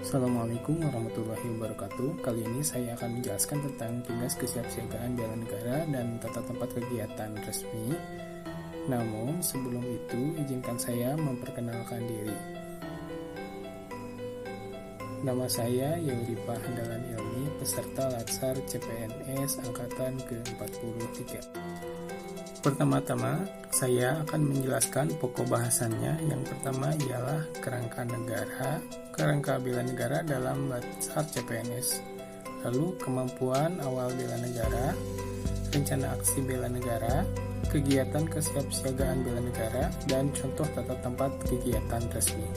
Assalamualaikum warahmatullahi wabarakatuh. Kali ini saya akan menjelaskan tentang tugas kesiapsiagaan bela negara dan tata tempat kegiatan resmi. Namun sebelum itu, izinkan saya memperkenalkan diri. Nama saya Yaurifah Handalan Ilmi, peserta Latsar CPNS Angkatan ke-43. Pertama-tama, saya akan menjelaskan pokok bahasannya. Yang pertama ialah kerangka negara, kerangka bela negara dalam Latsar CPNS. Lalu kemampuan awal bela negara, rencana aksi bela negara, kegiatan kesiapsiagaan bela negara, dan contoh tata tempat kegiatan resmi.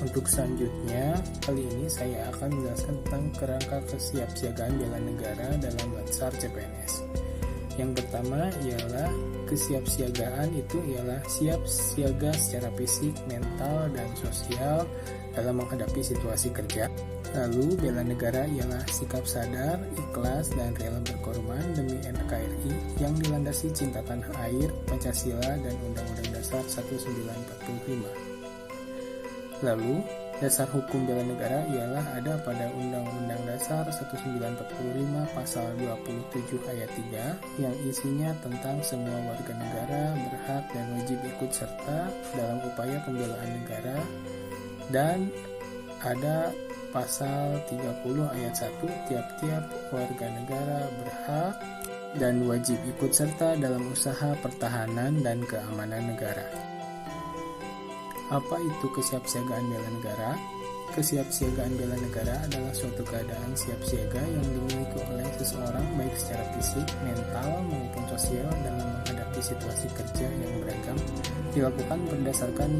Untuk selanjutnya, kali ini saya akan menjelaskan tentang kerangka kesiapsiagaan bela negara dalam Latsar CPNS. Yang pertama ialah kesiapsiagaan itu ialah siap siaga secara fisik, mental, dan sosial dalam menghadapi situasi kerja. Lalu bela negara ialah sikap sadar, ikhlas, dan rela berkorban demi NKRI yang dilandasi cinta tanah air, Pancasila, dan Undang-Undang Dasar 1945. Lalu, dasar hukum bela negara ialah ada pada Undang-Undang Dasar 1945 pasal 27 ayat 3 yang isinya tentang semua warga negara berhak dan wajib ikut serta dalam upaya pembelaan negara, dan ada pasal 30 ayat 1 tiap-tiap warga negara berhak dan wajib ikut serta dalam usaha pertahanan dan keamanan negara. Apa itu kesiapsiagaan bela negara? Kesiapsiagaan bela negara adalah suatu keadaan siap siaga yang dimiliki oleh seseorang baik secara fisik, mental, maupun sosial dalam menghadapi situasi kerja yang beragam, dilakukan berdasarkan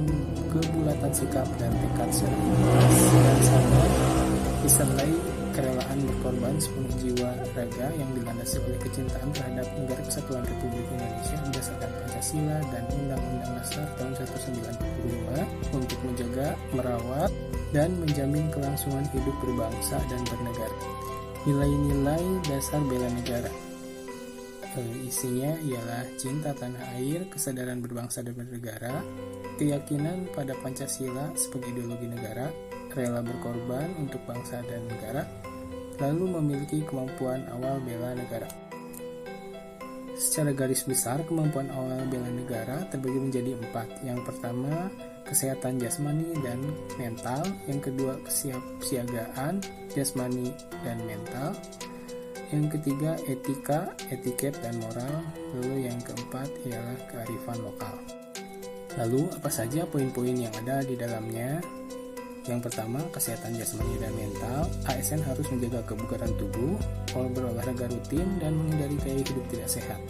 kebulatan sikap dan tekad secara ikhlas dan sadar, disertai kerelaan berkorban sepenuh jiwa raga yang dilandasi oleh kecintaan terhadap Negara Kesatuan Republik Indonesia berdasarkan Pancasila dan Undang-Undang Dasar tahun 1945 untuk menjaga, merawat, dan menjamin kelangsungan hidup berbangsa dan bernegara. Nilai-nilai dasar bela negara isinya ialah cinta tanah air, kesadaran berbangsa dan bernegara, keyakinan pada Pancasila sebagai ideologi negara, rela berkorban untuk bangsa dan negara, lalu memiliki kemampuan awal bela negara. Secara garis besar, kemampuan awal bela negara terbagi menjadi 4. Yang pertama, kesehatan jasmani dan mental. Yang kedua, kesiapsiagaan jasmani dan mental. Yang ketiga, etika, etiket, dan moral. Lalu yang keempat ialah kearifan lokal. Lalu, apa saja poin-poin yang ada di dalamnya? Yang pertama, kesehatan jasmani dan mental. ASN harus menjaga kebugaran tubuh, berolahraga rutin, dan menghindari gaya hidup tidak sehat.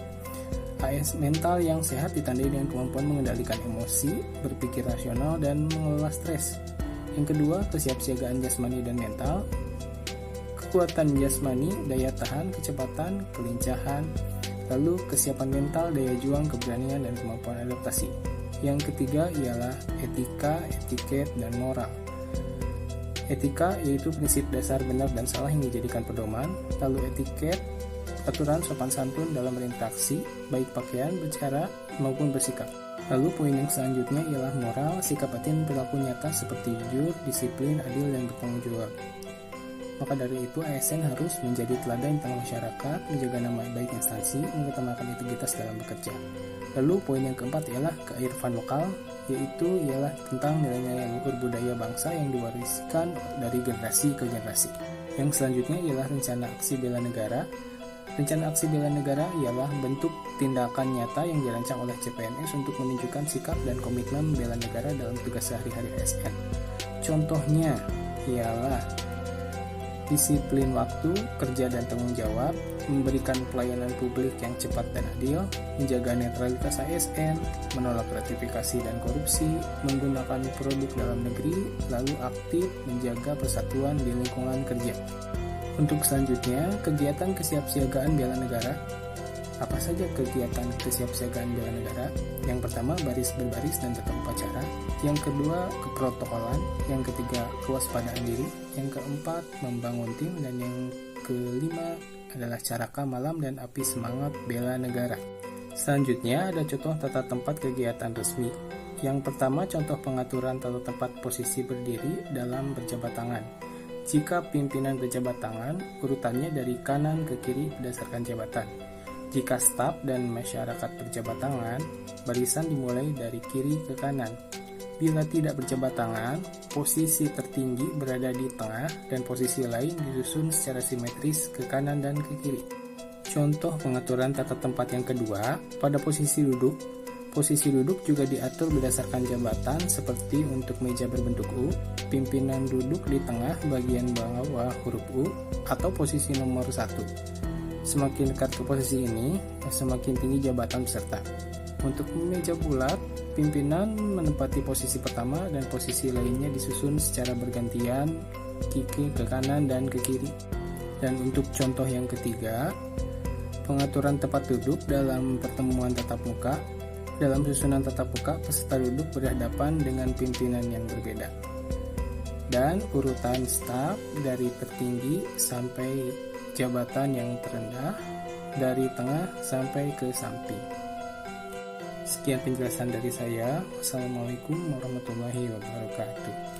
ASN mental yang sehat ditandai dengan kemampuan mengendalikan emosi, berpikir rasional, dan mengelola stres. Yang kedua, kesiapsiagaan jasmani dan mental. Kekuatan jasmani, daya tahan, kecepatan, kelincahan. Lalu kesiapan mental, daya juang, keberanian, dan kemampuan adaptasi. Yang ketiga ialah etika, etiket, dan moral. Etika yaitu prinsip dasar benar dan salah yang dijadikan pedoman. Lalu etiket, aturan sopan santun dalam berinteraksi, baik pakaian, bicara, maupun bersikap. Lalu poin yang selanjutnya ialah moral, sikap batin perilaku nyata seperti jujur, disiplin, adil, dan bertanggung jawab. Maka dari itu ASN harus menjadi teladan di tengah masyarakat, menjaga nama baik instansi, mengutamakan integritas dalam bekerja. Lalu poin yang keempat ialah kearifan lokal, yaitu ialah tentang nilai-nilai luhur budaya bangsa yang diwariskan dari generasi ke generasi. Yang selanjutnya ialah rencana aksi bela negara. Rencana aksi bela negara ialah bentuk tindakan nyata yang dirancang oleh CPNS untuk menunjukkan sikap dan komitmen bela negara dalam tugas sehari-hari ASN. Contohnya ialah disiplin waktu, kerja dan tanggung jawab, memberikan pelayanan publik yang cepat dan adil, menjaga netralitas ASN, menolak gratifikasi dan korupsi, menggunakan produk dalam negeri, lalu aktif menjaga persatuan di lingkungan kerja. Untuk selanjutnya, kegiatan kesiapsiagaan bela negara. Apa saja kegiatan kesiapsiagaan bela negara? Yang pertama, baris berbaris dan tata upacara. Yang kedua, keprotokolan. Yang ketiga, kewaspadaan diri. Yang keempat, membangun tim. Dan yang kelima adalah caraka malam dan api semangat bela negara. Selanjutnya ada contoh tata tempat kegiatan resmi. Yang pertama, contoh pengaturan tata tempat posisi berdiri dalam berjabat tangan. Jika pimpinan berjabat tangan, urutannya dari kanan ke kiri berdasarkan jabatan. Jika staf dan masyarakat berjabat tangan, barisan dimulai dari kiri ke kanan. Bila tidak berjabat tangan, posisi tertinggi berada di tengah dan posisi lain disusun secara simetris ke kanan dan ke kiri. Contoh pengaturan tata tempat yang kedua, pada posisi duduk. Posisi duduk juga diatur berdasarkan jabatan seperti untuk meja berbentuk U, pimpinan duduk di tengah bagian bawah huruf U, atau posisi nomor 1. Semakin dekat ke posisi ini, semakin tinggi jabatan peserta. Untuk meja bulat, pimpinan menempati posisi pertama dan posisi lainnya disusun secara bergantian ke kanan dan ke kiri. Dan untuk contoh yang ketiga, pengaturan tempat duduk dalam pertemuan tatap muka. Dalam susunan tatap muka, peserta duduk berhadapan dengan pimpinan yang berbeda. Dan urutan staf dari tertinggi sampai jabatan yang terendah, dari tengah sampai ke samping. Sekian penjelasan dari saya. Wassalamualaikum warahmatullahi wabarakatuh.